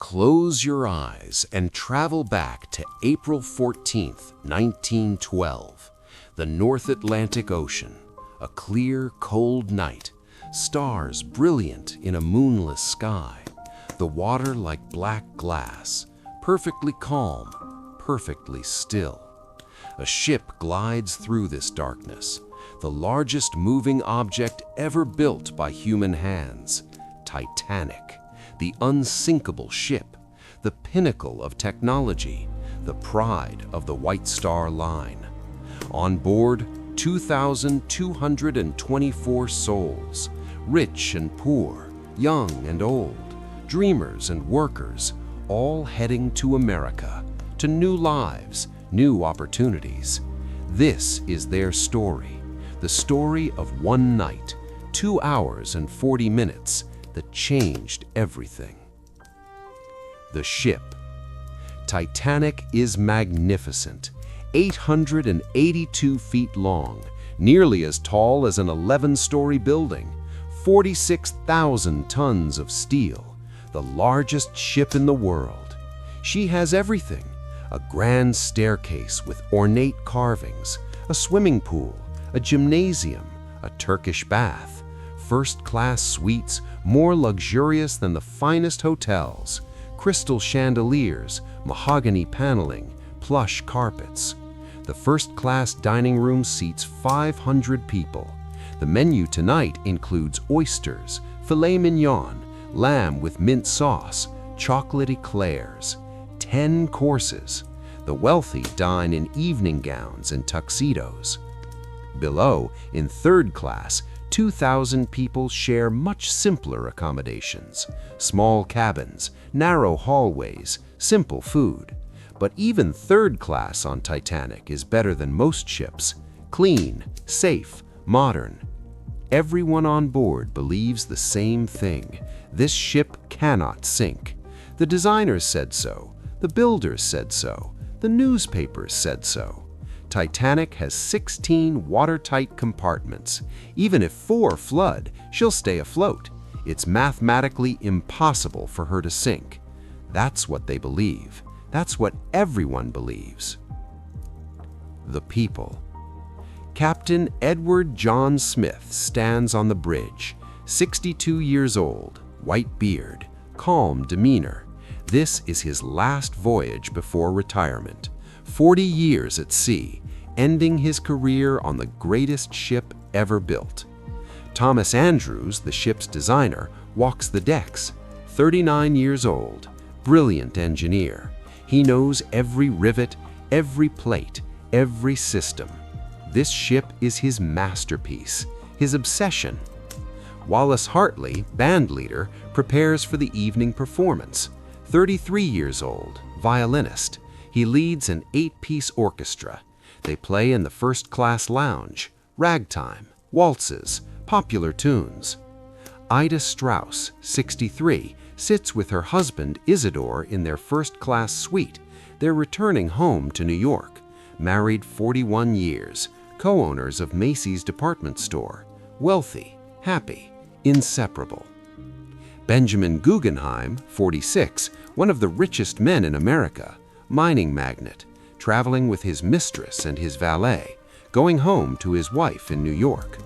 Close your eyes and travel back to April 14th, 1912. The North Atlantic Ocean, a clear, cold night, stars brilliant in a moonless sky, the water like black glass, perfectly calm, perfectly still. A ship glides through this darkness, the largest moving object ever built by human hands, Titanic, the unsinkable ship, the pinnacle of technology, the pride of the White Star Line. On board, 2,224 souls, rich and poor, young and old, dreamers and workers, all heading to America, to new lives, new opportunities. This is their story, the story of one night, 2 hours and 40 minutes, that changed everything. The ship. Titanic is magnificent, 882 feet long, nearly as tall as an 11-story building, 46,000 tons of steel, the largest ship in the world. She has everything: a grand staircase with ornate carvings, a swimming pool, a gymnasium, a Turkish bath, first-class suites more luxurious than the finest hotels, crystal chandeliers, mahogany paneling, plush carpets. The first-class dining room seats 500 people. The menu tonight includes oysters, filet mignon, lamb with mint sauce, chocolate eclairs. 10 courses. The wealthy dine in evening gowns and tuxedos. Below, in third class, 2,000 people share much simpler accommodations, small cabins, narrow hallways, simple food. But even third class on Titanic is better than most ships: clean, safe, modern. Everyone on board believes the same thing: this ship cannot sink. The designers said so, the builders said so, the newspapers said so. Titanic has 16 watertight compartments. Even if 4 flood, she'll stay afloat. It's mathematically impossible for her to sink. That's what they believe. That's what everyone believes. The people. Captain Edward John Smith stands on the bridge, 62 years old, white beard, calm demeanor. This is his last voyage before retirement. 40 years at sea, ending his career on the greatest ship ever built. Thomas Andrews, the ship's designer, walks the decks. 39 years old, brilliant engineer. He knows every rivet, every plate, every system. This ship is his masterpiece, his obsession. Wallace Hartley, band leader, prepares for the evening performance. 33 years old, violinist. He leads an 8-piece orchestra. They play in the first-class lounge, ragtime, waltzes, popular tunes. Ida Strauss, 63, sits with her husband Isidore in their first-class suite. They're returning home to New York. Married 41 years, co-owners of Macy's department store. Wealthy, happy, inseparable. Benjamin Guggenheim, 46, one of the richest men in America, mining magnate, traveling with his mistress and his valet, going home to his wife in New York.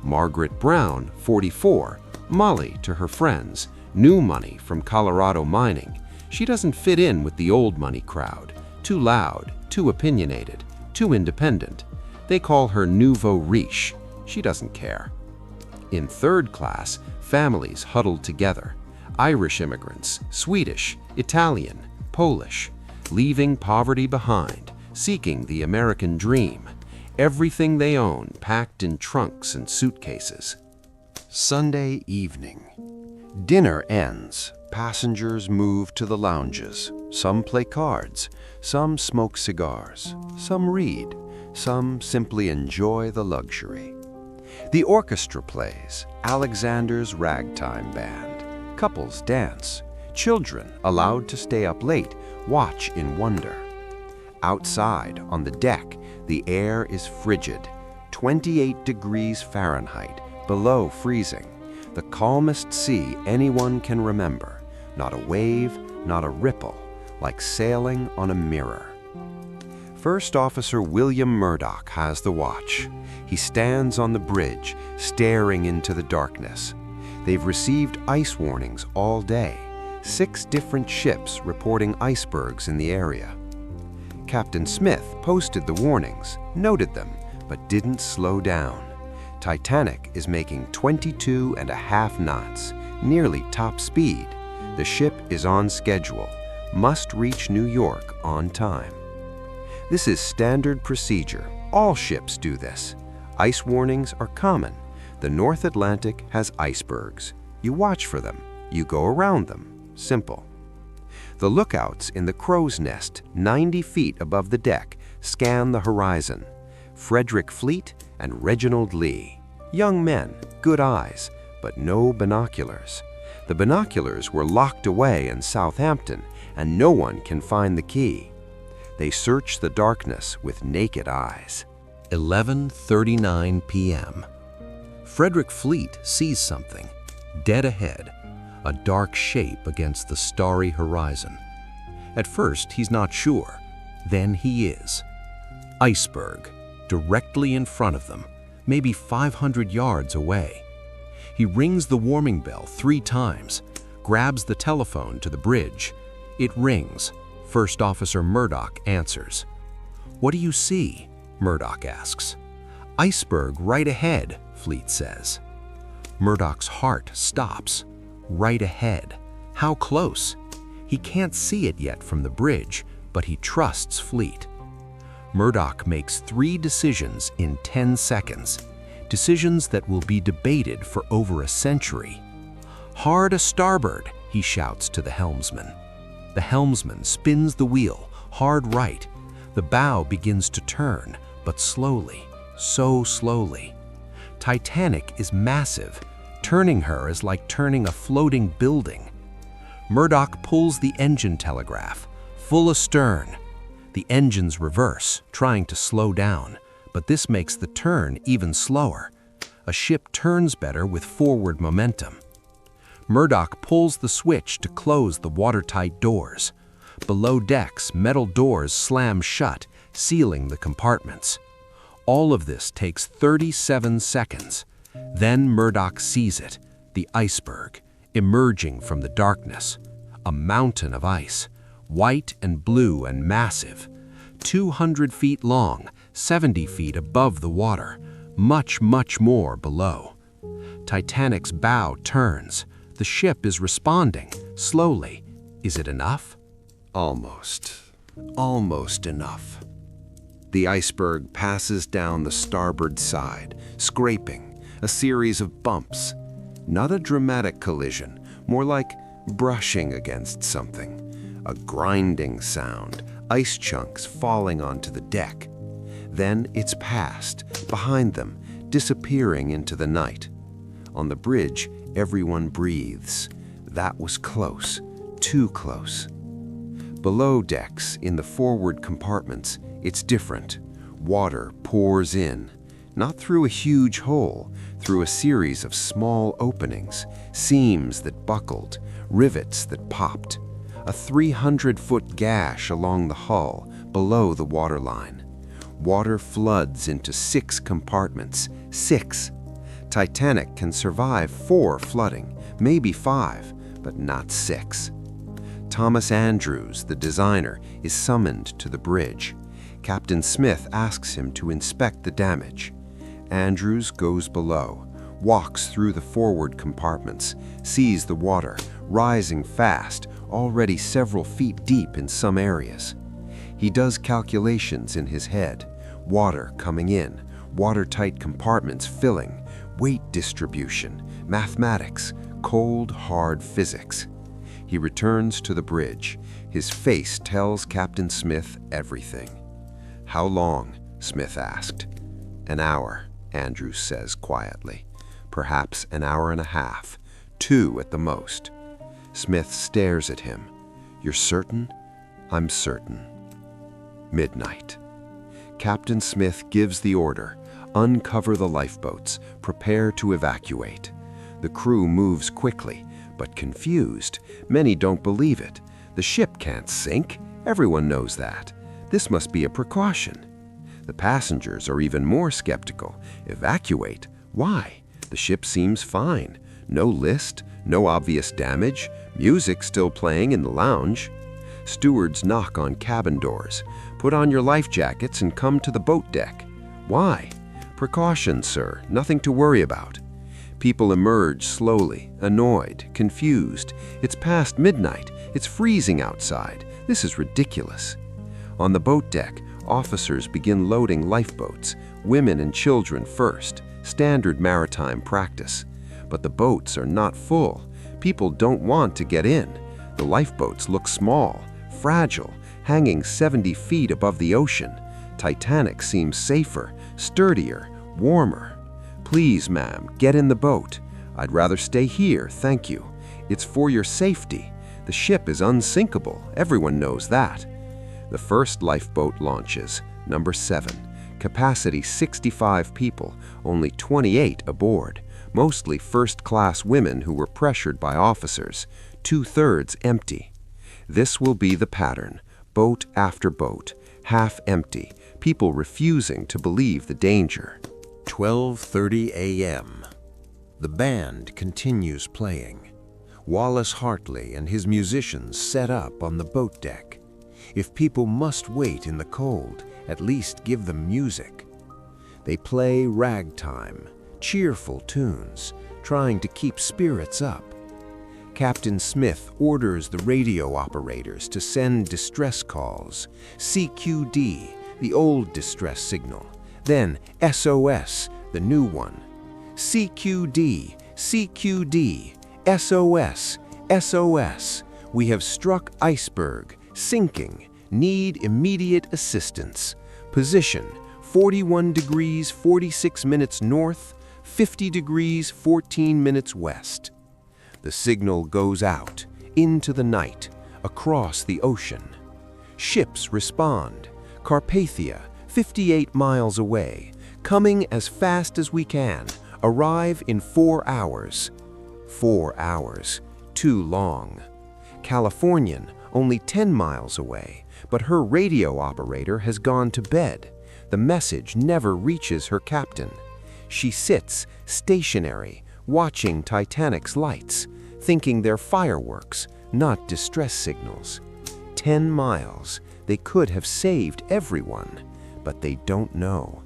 Margaret Brown, 44, Molly to her friends, new money from Colorado mining. She doesn't fit in with the old money crowd, too loud, too opinionated, too independent. They call her nouveau riche. She doesn't care. In third class, families huddled together. Irish immigrants, Swedish, Italian, Polish, leaving poverty behind, seeking the American dream. Everything they own packed in trunks and suitcases. Sunday evening. Dinner ends. Passengers move to the lounges. Some play cards. Some smoke cigars. Some read. Some simply enjoy the luxury. The orchestra plays. Alexander's Ragtime Band. Couples dance. Children, allowed to stay up late, watch in wonder. Outside, on the deck, the air is frigid, 28 degrees Fahrenheit, below freezing. The calmest sea anyone can remember. Not a wave, not a ripple, like sailing on a mirror. First Officer William Murdoch has the watch. He stands on the bridge, staring into the darkness. They've received ice warnings all day. 6 different ships reporting icebergs in the area. Captain Smith posted the warnings, noted them, but didn't slow down. Titanic is making 22.5 knots, nearly top speed. The ship is on schedule, must reach New York on time. This is standard procedure. All ships do this. Ice warnings are common. The North Atlantic has icebergs. You watch for them. You go around them. Simple. The lookouts in the crow's nest, 90 feet above the deck, scan the horizon. Frederick Fleet and Reginald Lee. Young men, good eyes, but no binoculars. The binoculars were locked away in Southampton, and no one can find the key. They search the darkness with naked eyes. 11:39 p.m. Frederick Fleet sees something, dead ahead, a dark shape against the starry horizon. At first, he's not sure. Then he is. Iceberg, directly in front of them, maybe 500 yards away. He rings the warning bell 3 times, grabs the telephone to the bridge. It rings. First Officer Murdoch answers. "What do you see?" Murdoch asks. "Iceberg right ahead," Fleet says. Murdoch's heart stops. Right ahead. How close? He can't see it yet from the bridge, but he trusts Fleet. Murdoch makes 3 decisions in 10 seconds. Decisions that will be debated for over a century. "Hard a starboard," he shouts to the helmsman. The helmsman spins the wheel, hard right. The bow begins to turn, but slowly, so slowly. Titanic is massive. Turning her is like turning a floating building. Murdoch pulls the engine telegraph, full astern. The engines reverse, trying to slow down, but this makes the turn even slower. A ship turns better with forward momentum. Murdoch pulls the switch to close the watertight doors. Below decks, metal doors slam shut, sealing the compartments. All of this takes 37 seconds. Then Murdoch sees it, the iceberg, emerging from the darkness. A mountain of ice, white and blue and massive. 200 feet long, 70 feet above the water, much, much more below. Titanic's bow turns. The ship is responding, slowly. Is it enough? Almost. Almost enough. The iceberg passes down the starboard side, scraping, a series of bumps. Not a dramatic collision, more like brushing against something. A grinding sound, ice chunks falling onto the deck. Then it's past, behind them, disappearing into the night. On the bridge, everyone breathes. That was close, too close. Below decks, in the forward compartments, it's different. Water pours in, not through a huge hole, through a series of small openings, seams that buckled, rivets that popped. A 300-foot gash along the hull, below the waterline. Water floods into 6 compartments. 6. Titanic can survive 4 flooding, maybe 5, but not 6. Thomas Andrews, the designer, is summoned to the bridge. Captain Smith asks him to inspect the damage. Andrews goes below, walks through the forward compartments, sees the water rising fast, already several feet deep in some areas. He does calculations in his head, water coming in, watertight compartments filling, weight distribution, mathematics, cold, hard physics. He returns to the bridge. His face tells Captain Smith everything. "How long?" Smith asked. "An hour," Andrews says quietly. "Perhaps an hour and a half, 2 at the most." Smith stares at him. "You're certain?" "I'm certain." Midnight. Captain Smith gives the order, uncover the lifeboats, prepare to evacuate. The crew moves quickly, but confused. Many don't believe it. The ship can't sink. Everyone knows that. This must be a precaution. The passengers are even more skeptical. Evacuate? Why? The ship seems fine. No list, no obvious damage, music still playing in the lounge. Stewards knock on cabin doors. Put on your life jackets and come to the boat deck. Why? Precaution, sir. Nothing to worry about. People emerge slowly, annoyed, confused. It's past midnight. It's freezing outside. This is ridiculous. On the boat deck, officers begin loading lifeboats, women and children first, standard maritime practice. But the boats are not full. People don't want to get in. The lifeboats look small, fragile, hanging 70 feet above the ocean. Titanic seems safer, sturdier, warmer. Please, ma'am, get in the boat. I'd rather stay here, thank you. It's for your safety. The ship is unsinkable, everyone knows that. The first lifeboat launches, number 7. Capacity 65 people, only 28 aboard. Mostly first-class women who were pressured by officers, 2/3 empty. This will be the pattern, boat after boat, half empty, people refusing to believe the danger. 12:30 a.m. The band continues playing. Wallace Hartley and his musicians set up on the boat deck. If people must wait in the cold, at least give them music. They play ragtime, cheerful tunes, trying to keep spirits up. Captain Smith orders the radio operators to send distress calls, CQD, the old distress signal, then SOS, the new one. CQD, CQD, SOS, SOS. We have struck iceberg, sinking, need immediate assistance. Position, 41 degrees 46 minutes north, 50 degrees 14 minutes west. The signal goes out, into the night, across the ocean. Ships respond. Carpathia, 58 miles away, coming as fast as we can, arrive in 4 hours. 4 hours, too long. Californian, only 10 miles away, but her radio operator has gone to bed. The message never reaches her captain. She sits, stationary, watching Titanic's lights, thinking they're fireworks, not distress signals. 10 miles, they could have saved everyone. But they don't know.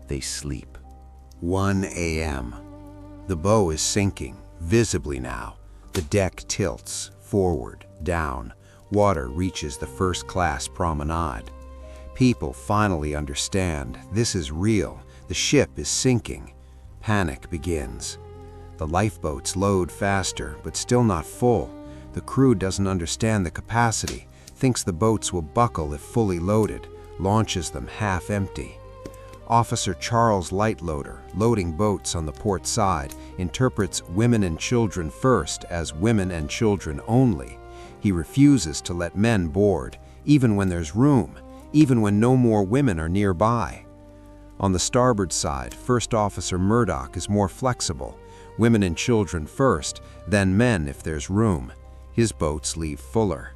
They sleep. 1 a.m. The bow is sinking, visibly now. The deck tilts, forward, down. Water reaches the first-class promenade. People finally understand this is real. The ship is sinking. Panic begins. The lifeboats load faster, but still not full. The crew doesn't understand the capacity, thinks the boats will buckle if fully loaded, launches them half empty. Officer Charles Lightloader, loading boats on the port side, interprets women and children first as women and children only. He refuses to let men board, even when there's room, even when no more women are nearby. On the starboard side, First Officer Murdoch is more flexible. Women and children first, then men if there's room. His boats leave fuller.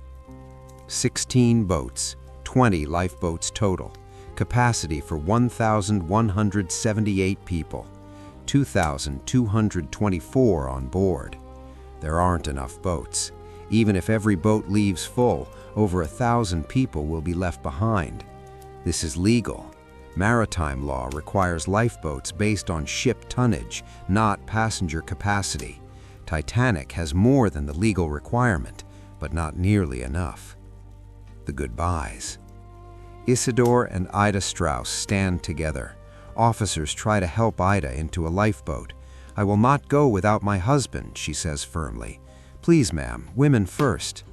16 boats. 20 lifeboats total. Capacity for 1,178 people. 2,224 on board. There aren't enough boats. Even if every boat leaves full, over 1,000 people will be left behind. This is legal. Maritime law requires lifeboats based on ship tonnage, not passenger capacity. Titanic has more than the legal requirement, but not nearly enough. The goodbyes. Isidore and Ida Strauss stand together. Officers try to help Ida into a lifeboat. "I will not go without my husband," she says firmly. "Please, ma'am, women first.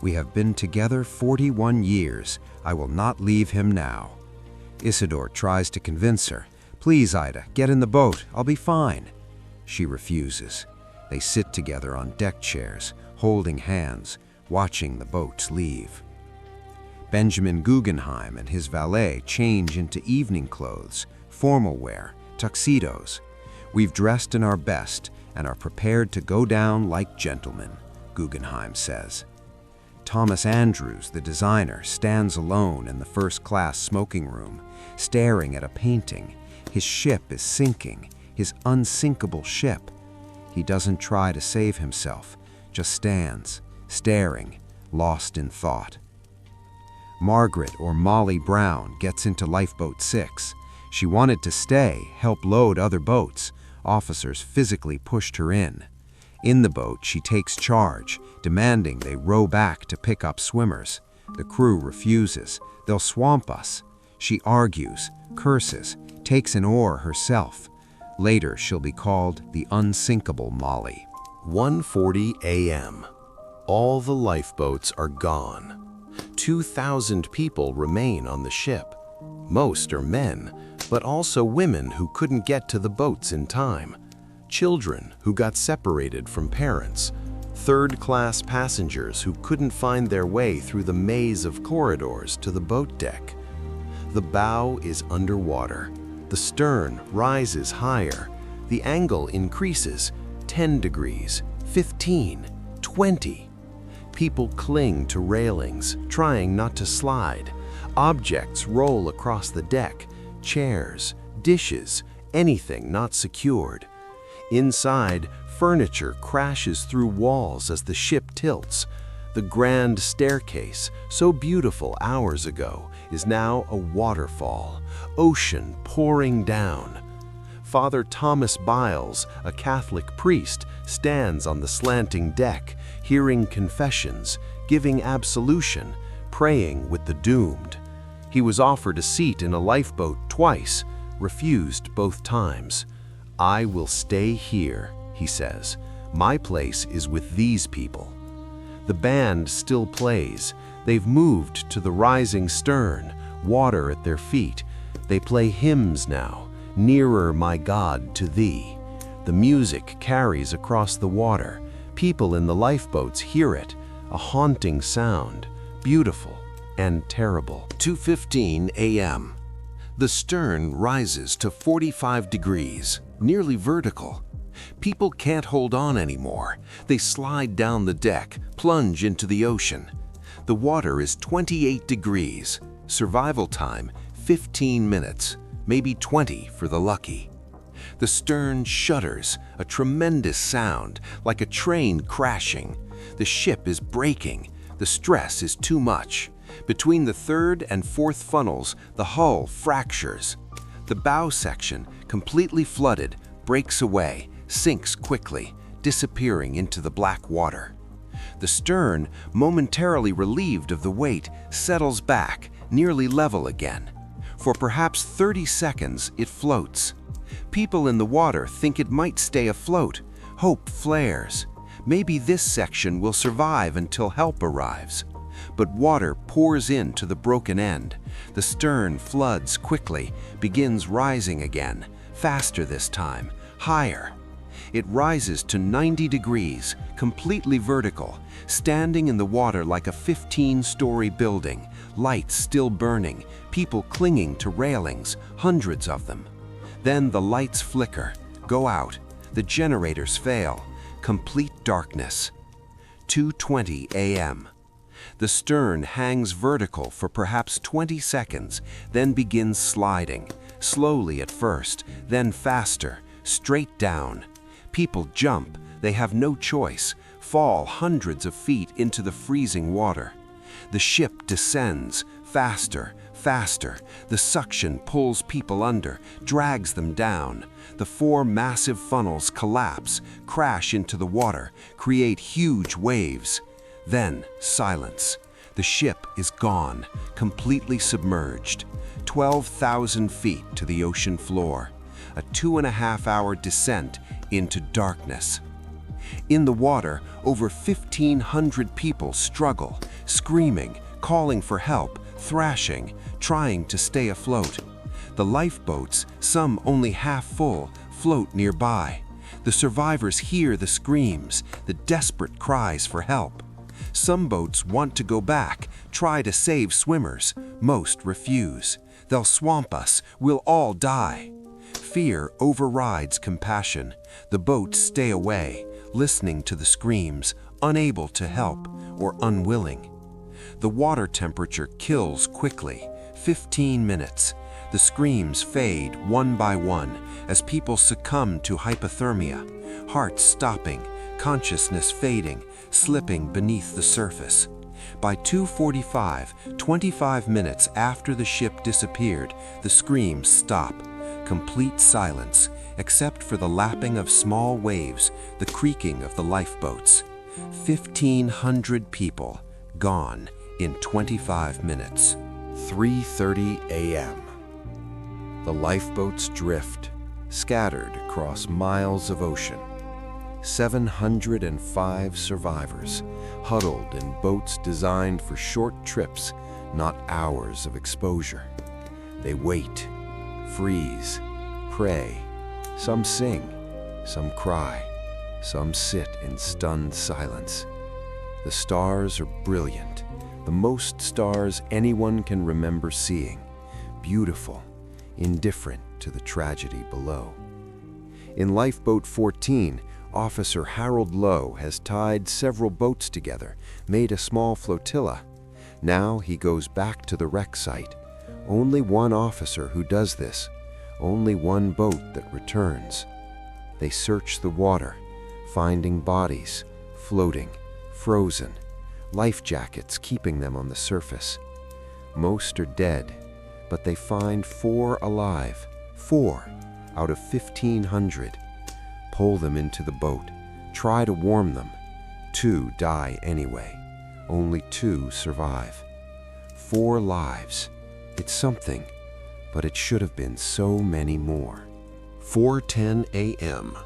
We have been together 41 years. I will not leave him now." Isidore tries to convince her. "Please, Ida, get in the boat. I'll be fine." She refuses. They sit together on deck chairs, holding hands, watching the boats leave. Benjamin Guggenheim and his valet change into evening clothes, formal wear, tuxedos. "We've dressed in our best and are prepared to go down like gentlemen," Guggenheim says. Thomas Andrews, the designer, stands alone in the first-class smoking room, staring at a painting. His ship is sinking, his unsinkable ship. He doesn't try to save himself, just stands, staring, lost in thought. Margaret, or Molly Brown, gets into Lifeboat 6. She wanted to stay, help load other boats. Officers physically pushed her in. In the boat, she takes charge, demanding they row back to pick up swimmers. The crew refuses. They'll swamp us. She argues, curses, takes an oar herself. Later, she'll be called the unsinkable Molly. 1:40 a.m. All the lifeboats are gone. 2,000 people remain on the ship. Most are men, but also women who couldn't get to the boats in time. Children who got separated from parents. Third-class passengers who couldn't find their way through the maze of corridors to the boat deck. The bow is underwater. The stern rises higher. The angle increases 10 degrees, 15, 20. People cling to railings, trying not to slide. Objects roll across the deck, chairs, dishes, anything not secured. Inside, furniture crashes through walls as the ship tilts. The grand staircase, so beautiful hours ago, is now a waterfall, ocean pouring down. Father Thomas Biles, a Catholic priest, stands on the slanting deck, hearing confessions, giving absolution, praying with the doomed. He was offered a seat in a lifeboat twice, refused both times. "I will stay here," he says. "My place is with these people." The band still plays. They've moved to the rising stern, water at their feet. They play hymns now, "Nearer, my God, to thee." The music carries across the water. People in the lifeboats hear it, a haunting sound, beautiful and terrible. 2:15 a.m. The stern rises to 45 degrees, nearly vertical. People can't hold on anymore. They slide down the deck, plunge into the ocean. The water is 28 degrees. Survival time, 15 minutes, maybe 20 for the lucky. The stern shudders, a tremendous sound, like a train crashing. The ship is breaking. The stress is too much. Between the third and fourth funnels, the hull fractures. The bow section, completely flooded, breaks away, sinks quickly, disappearing into the black water. The stern, momentarily relieved of the weight, settles back, nearly level again. For perhaps 30 seconds, it floats. People in the water think it might stay afloat. Hope flares. Maybe this section will survive until help arrives. But water pours into the broken end. The stern floods quickly, begins rising again, faster this time, higher. It rises to 90 degrees, completely vertical, standing in the water like a 15-story building, lights still burning, people clinging to railings, hundreds of them. Then the lights flicker, go out, the generators fail, complete darkness. 2:20 a.m. The stern hangs vertical for perhaps 20 seconds, then begins sliding, slowly at first, then faster, straight down. People jump, they have no choice, fall hundreds of feet into the freezing water. The ship descends, faster, faster. The suction pulls people under, drags them down. The 4 massive funnels collapse, crash into the water, create huge waves. Then silence. The ship is gone, completely submerged. 12,000 feet to the ocean floor. A 2.5-hour descent into darkness. In the water, over 1,500 people struggle, screaming, calling for help, thrashing, trying to stay afloat. The lifeboats, some only half full, float nearby. The survivors hear the screams, the desperate cries for help. Some boats want to go back, try to save swimmers. Most refuse. They'll swamp us, we'll all die. Fear overrides compassion. The boats stay away, listening to the screams, unable to help or unwilling. The water temperature kills quickly. 15 minutes. The screams fade one by one as people succumb to hypothermia, hearts stopping, consciousness fading, slipping beneath the surface. By 2:45, 25 minutes after the ship disappeared, the screams stop. Complete silence, except for the lapping of small waves, the creaking of the lifeboats. 1,500 people gone in 25 minutes. 3:30 a.m. The lifeboats drift, scattered across miles of ocean. 705 survivors, huddled in boats designed for short trips, not hours of exposure. They wait, freeze, pray. Some sing, some cry, some sit in stunned silence. The stars are brilliant, the most stars anyone can remember seeing, beautiful, indifferent to the tragedy below. In Lifeboat 14, Officer Harold Lowe has tied several boats together, made a small flotilla. Now he goes back to the wreck site. Only one officer who does this, only one boat that returns. They search the water, finding bodies, floating, frozen, life jackets keeping them on the surface. Most are dead, but they find 4 alive, 4 out of 1,500. Pull them into the boat, try to warm them. 2 die anyway. Only 2 survive. 4 lives. It's something, but it should have been so many more. 4:10 a.m.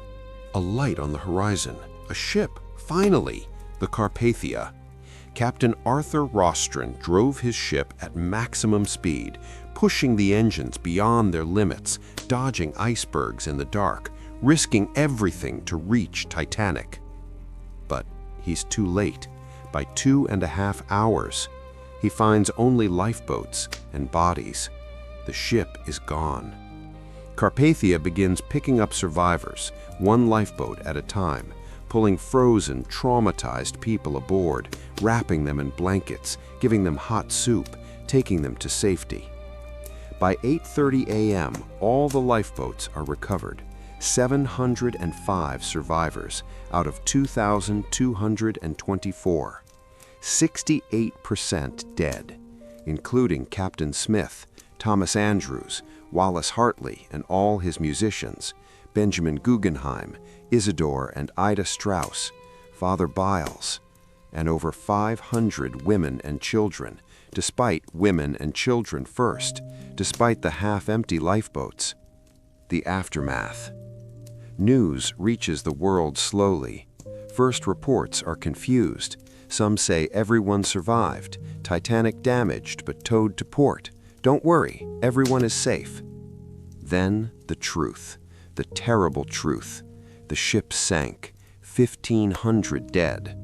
A light on the horizon. A ship, finally, the Carpathia. Captain Arthur Rostron drove his ship at maximum speed, pushing the engines beyond their limits, dodging icebergs in the dark, risking everything to reach Titanic. But he's too late. By 2.5 hours, he finds only lifeboats and bodies. The ship is gone. Carpathia begins picking up survivors, one lifeboat at a time, pulling frozen, traumatized people aboard, wrapping them in blankets, giving them hot soup, taking them to safety. By 8:30 a.m., all the lifeboats are recovered. 705 survivors out of 2,224. 68% dead, including Captain Smith, Thomas Andrews, Wallace Hartley and all his musicians, Benjamin Guggenheim, Isidore and Ida Strauss, Father Biles, and over 500 women and children, despite women and children first, despite the half-empty lifeboats. The aftermath. News reaches the world slowly. First reports are confused. Some say everyone survived, Titanic damaged but towed to port. Don't worry, everyone is safe. Then the truth, the terrible truth. The ship sank, 1,500 dead.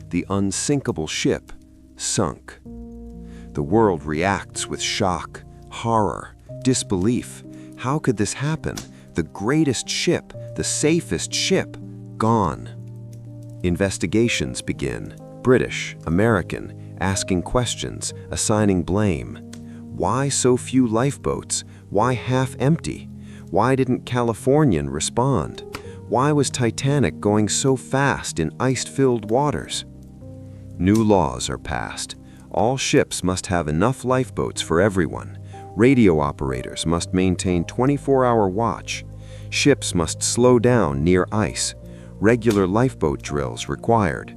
The unsinkable ship sunk. The world reacts with shock, horror, disbelief. How could this happen? The greatest ship, the safest ship, gone. Investigations begin. British, American, asking questions, assigning blame. Why so few lifeboats? Why half empty? Why didn't Californian respond? Why was Titanic going so fast in ice-filled waters? New laws are passed. All ships must have enough lifeboats for everyone. Radio operators must maintain 24-hour watch. Ships must slow down near ice. Regular lifeboat drills required.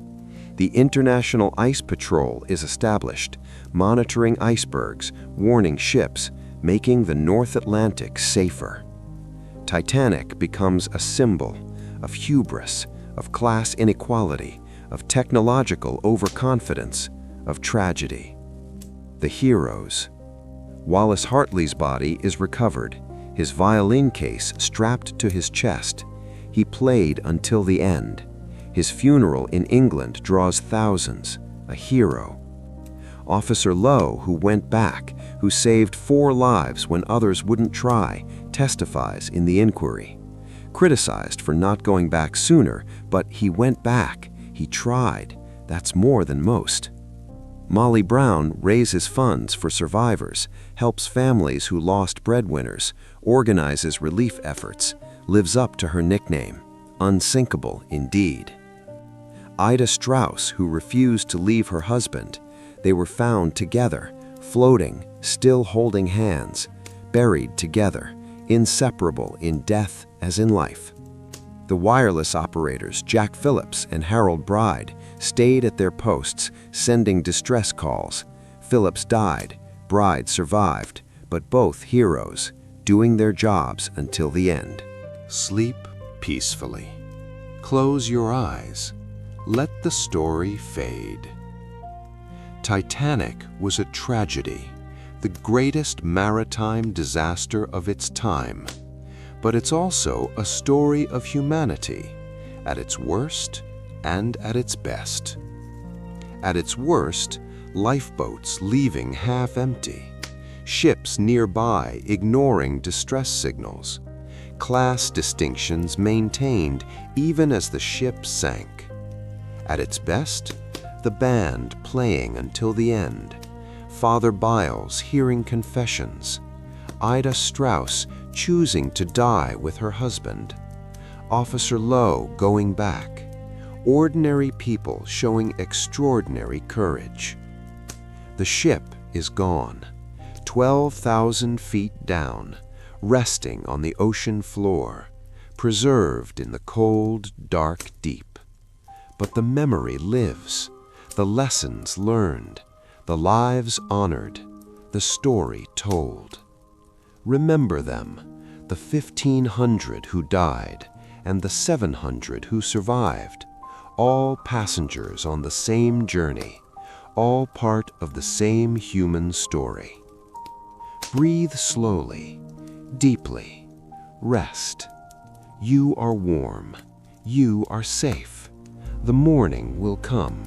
The International Ice Patrol is established, monitoring icebergs, warning ships, making the North Atlantic safer. Titanic becomes a symbol of hubris, of class inequality, of technological overconfidence, of tragedy. The heroes. Wallace Hartley's body is recovered, his violin case strapped to his chest. He played until the end. His funeral in England draws thousands, a hero. Officer Lowe, who went back, who saved 4 lives when others wouldn't try, testifies in the inquiry. Criticized for not going back sooner, but he went back, he tried. That's more than most. Molly Brown raises funds for survivors, helps families who lost breadwinners, organizes relief efforts, lives up to her nickname, unsinkable indeed. Ida Strauss, who refused to leave her husband, they were found together, floating, still holding hands, buried together, inseparable in death as in life. The wireless operators Jack Phillips and Harold Bride stayed at their posts, sending distress calls. Phillips died, Bride survived, but both heroes, doing their jobs until the end. Sleep peacefully. Close your eyes. Let the story fade. Titanic was a tragedy, the greatest maritime disaster of its time. But it's also a story of humanity, at its worst and at its best. At its worst, lifeboats leaving half empty, ships nearby ignoring distress signals, class distinctions maintained even as the ship sank. At its best, the band playing until the end, Father Biles hearing confessions, Ida Strauss choosing to die with her husband, Officer Lowe going back, ordinary people showing extraordinary courage. The ship is gone, 12,000 feet down, resting on the ocean floor, preserved in the cold, dark deep. But the memory lives, the lessons learned, the lives honored, the story told. Remember them, the 1,500 who died and the 700 who survived, all passengers on the same journey, all part of the same human story. Breathe slowly, deeply, rest. You are warm, you are safe. The morning will come.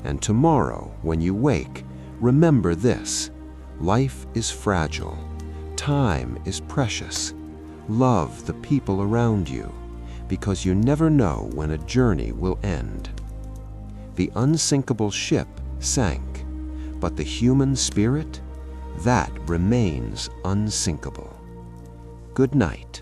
And tomorrow, when you wake, remember this: life is fragile. Time is precious. Love the people around you, because you never know when a journey will end. The unsinkable ship sank, but the human spirit, that remains unsinkable. Good night.